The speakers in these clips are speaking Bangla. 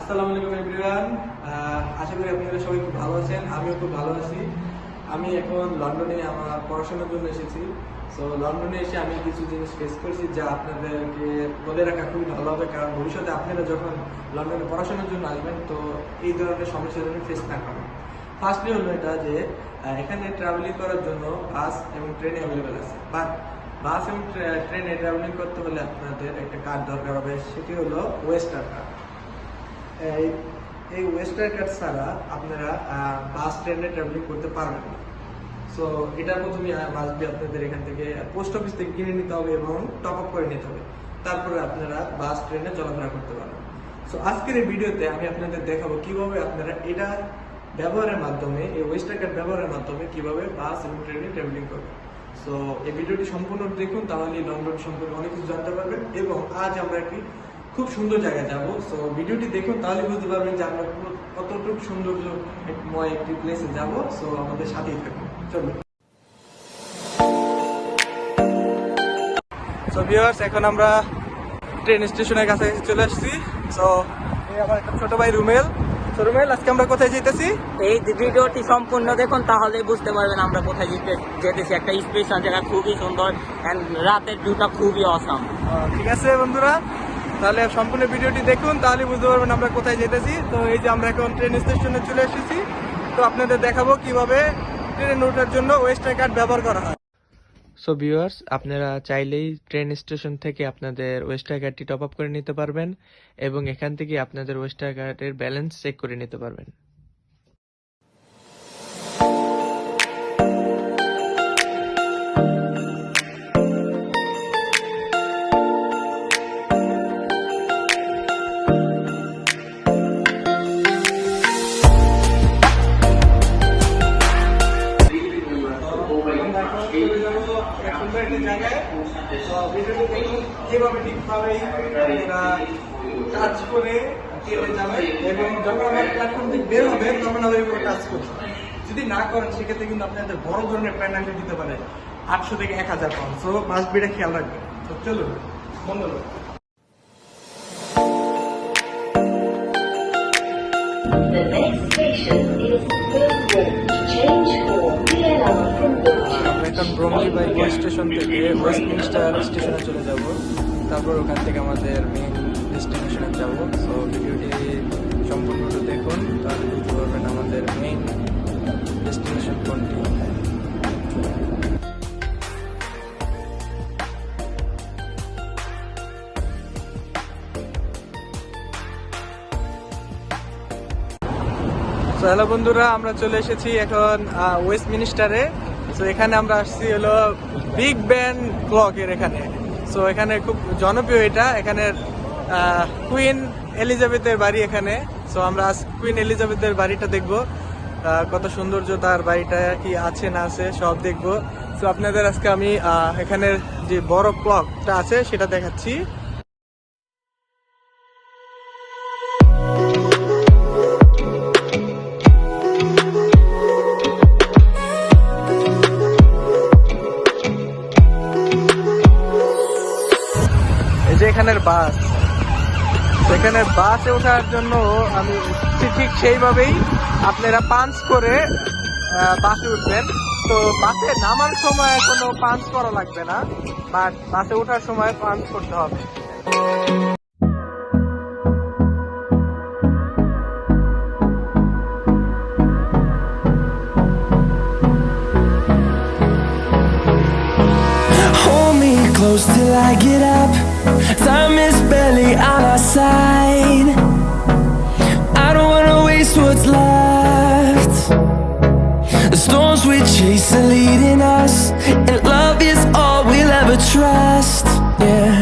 আসসালামু আলাইকুম এভরিওয়ান। আশা করি আপনারা সবাই খুব ভালো আছেন। আমিও খুব ভালো আছি। আমি এখন লন্ডনে আমার পড়াশোনার জন্য এসেছি। সো লন্ডনে এসে আমি কিছু জিনিস ফেস করছি যা আপনাদেরকে বলে রাখা খুবই ভালো হবে, কারণ ভবিষ্যতে আপনারা যখন লন্ডনে পড়াশোনার জন্য আসবেন তো এই ধরনের সমস্যা যেন ফেস না করেন। ফার্স্টলি হলো এটা যে এখানে ট্রাভেলিং করার জন্য বাস এবং ট্রেন অ্যাভেলেবেল আছে, বাট বাস এবং ট্রেনে ট্রাভেলিং করতে হলে আপনাদের একটা কার্ড দরকার হবে, সেটি হলো ওয়েস্টার কার্ড। এই ওয়েস্টার কার্ড ছাড়া আপনারা বাস ট্রেনে ট্রাভেলিং করতে পারবেন না। সো এটা প্রথমে মাস্ট বি আপনাদের এখান থেকে পোস্ট অফিস থেকে কিনে নিতে হবে এবং টপ আপ করে নিতে হবে, তারপরে আপনারা বাস ট্রেনে চলাফেরা করতে পারবেন। সো আজকের এই ভিডিওতে আমি আপনাদের দেখাবো কিভাবে আপনারা এটা ব্যবহারের মাধ্যমে, এই ওয়েস্টার কার্ড ব্যবহারের মাধ্যমে কিভাবে বাস এবং ট্রেনে ট্রাভেলিং করবেন। সো এই ভিডিওটি সম্পূর্ণ দেখুন, তাহলে লন্ডন সম্পর্কে অনেক কিছু জানতে পারবেন। এবং আজ আমরা একটি খুব সুন্দর জায়গায় যাব। সো ভিডিওটি দেখুন, তাহলে বুঝতে পারবেন যে আমরা কতটুকু সৌন্দর্যময় একটি প্লেসে যাব। সো আমাদের সাথেই থাকুন, চলুন। সো ভিউয়ার্স, এখন আমরা ট্রেন স্টেশনের কাছে চলে আসছি। সো এই আমার একটা ছোট ভাই রুমেল। সো রুমেল, আজকে আমরা কোথায় যেতেছি? এই ভিডিওটি সম্পূর্ণ দেখুন, তাহলে বুঝতে পারবেন আমরা কোথায় যেতেছি। একটা স্পেশাল জায়গা, খুবই সুন্দর, এন্ড রাতের ভিউটা খুবই অসাম। ঠিক আছে বন্ধুরা, তাহলে সম্পূর্ণ ভিডিওটি দেখুন, তাহলে বুঝতে পারবেন আমরা কোথায় যেতেছি। তো এই যে আমরা এখন ট্রেন স্টেশনে চলে এসেছি। তো আপনাদের দেখাবো কিভাবে ট্রেনে ওঠার জন্য ওয়েস্টার কার্ড ব্যবহার করা হয়। সো ভিউয়ার্স, আপনারা চাইলেই ট্রেন স্টেশন থেকে আপনাদের ওয়েস্টার কার্ডটি টপ আপ করে নিতে পারবেন এবং এখান থেকে আপনাদের ওয়েস্টার কার্ডের ব্যালেন্স চেক করে নিতে পারবেন। যেভাবে ঠিকভাবে কাজ করে ট্রেনে যাবেন এবং যখন আমার প্ল্যাটফর্ম থেকে বের হবে তখন আবার এইভাবে কাজ করছে। যদি না করেন সেক্ষেত্রে কিন্তু আপনাদের বড় ধরনের পেনাল্টি দিতে পারে, 800 থেকে 1000 পাউন্ড। সো মাস্ট বিটা খেয়াল রাখবেন। তো চলুন বন্ধুরা। The next station is Millwall. Change for DLR from আমরা এখন ব্রমলি বাই স্টেশন থেকে ওয়েস্টমিনস্টার স্টেশনে চলে যাব, তারপর ওখান থেকে আমাদের মেইন ডেস্টিনেশনে যাব। সো ভিডিওটি সম্পূর্ণটা দেখুন, তাহলে বুঝতে পারবেন আমাদের মেইন ডেস্টিনেশন কোনটি। হ্যালো বন্ধুরা, আমরা চলে এসেছি এখন ওয়েস্টমিনস্টারে। সো এখানে আমরা আসছি হলো বিগ ব্যান ক্লকের এখানে। সো এখানে খুব জনপ্রিয় এটা, এখানে কুইন এলিজাবেথের বাড়ি এখানে। সো আমরা আজ কুইন এলিজাবেথের বাড়িটা দেখবো, কত সৌন্দর্য তার বাড়িটা, কি আছে না আছে সব দেখবো। সো আপনাদের আজকে আমি এখানের যে বড় ক্লকটা আছে সেটা দেখাচ্ছি। এখানের বাস, সেখানে বাসে ওঠার জন্য আমি ঠিক সেইভাবেই আপনারা পাঞ্চ করে বাসে উঠবেন। তো বাসে নামার সময় কোনো পাঞ্চ করা লাগবে না, বাট বাসে ওঠার সময় পাঞ্চ করতে হবে। Close till I get up. Time is barely on our side. I don't wanna waste what's left. The storms we chase are leading us, and love is all we'll ever trust. Yeah,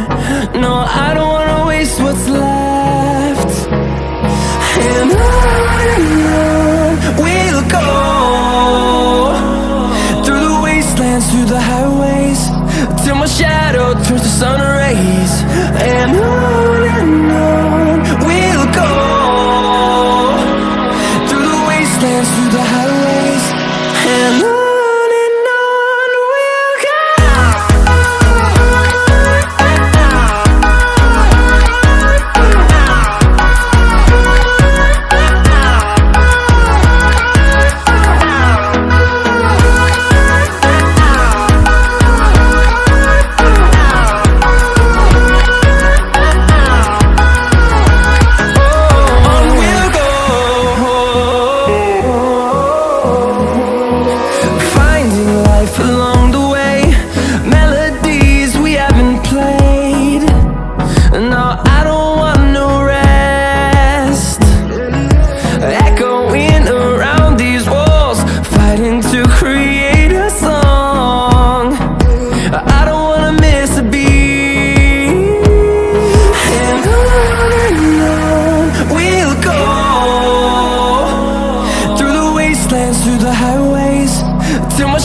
no, I don't wanna waste what's left. And on we'll go, through the wastelands, through the highways, till my shadow turns to sun rays. And on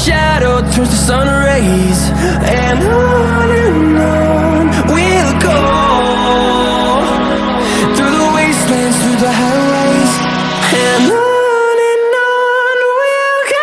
shadow turns to sun rays, and on we'll go, through the wastelands, through the highways, and on we'll go.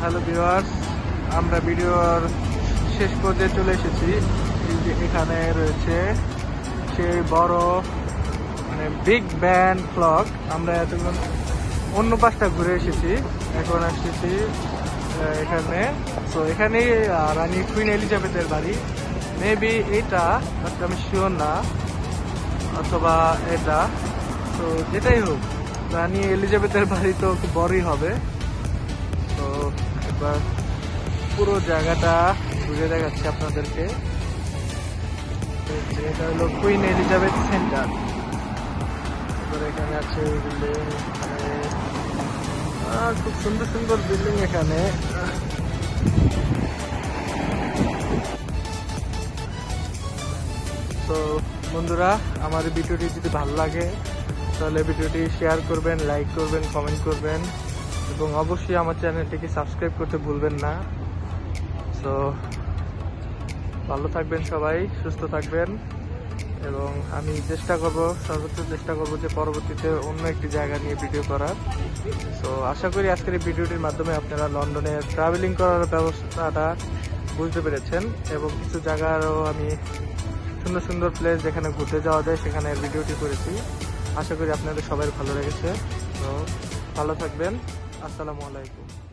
Hello viewers, আমরা ভিডিওর শেষ পর্যায়ে চলে এসেছি। এই যে এখানে রয়েছে সেই বড় মানে বিগ ব্যান ক্লক। আমরা এতক্ষণ অন্য পাশটা ঘুরে এসেছি, এখন এসেছি এখানে। তো এখানেই রানী কুইন এলিজাবেথের বাড়ি, মেবি এটা, বাট আমি শিওর না, অথবা এটা। তো যেটাই হোক, রানী এলিজাবেথের বাড়ি তো খুব বড়ই হবে। তো এবার পুরো জায়গাটা ঘুরে দেখাচ্ছি আপনাদেরকে। এটা হলো কুইন এলিজাবেথ সেন্টার। তারপরে এখানে আছে বিল্ডিং, খুব সুন্দর সুন্দর বিল্ডিং এখানে। তো বন্ধুরা, আমার এই ভিডিওটি যদি ভালো লাগে তাহলে ভিডিওটি শেয়ার করবেন, লাইক করবেন, কমেন্ট করবেন এবং অবশ্যই আমার চ্যানেলটিকে সাবস্ক্রাইব করতে ভুলবেন না। তো ভালো থাকবেন সবাই, সুস্থ থাকবেন এবং আমি সর্বোচ্চ চেষ্টা করব যে পরবর্তীতে অন্য একটি জায়গা নিয়ে ভিডিও করার। তো আশা করি আজকের এই ভিডিওটির মাধ্যমে আপনারা লন্ডনে ট্রাভেলিং করার ব্যবস্থাটা বুঝতে পেরেছেন এবং কিছু জায়গারও আমি সুন্দর সুন্দর প্লেস যেখানে ঘুরতে যাওয়া যায় সেখানে ভিডিওটি করেছি। আশা করি আপনাদের সবাই ভালো লেগেছে। তো ভালো থাকবেন, আসসালামু আলাইকুম।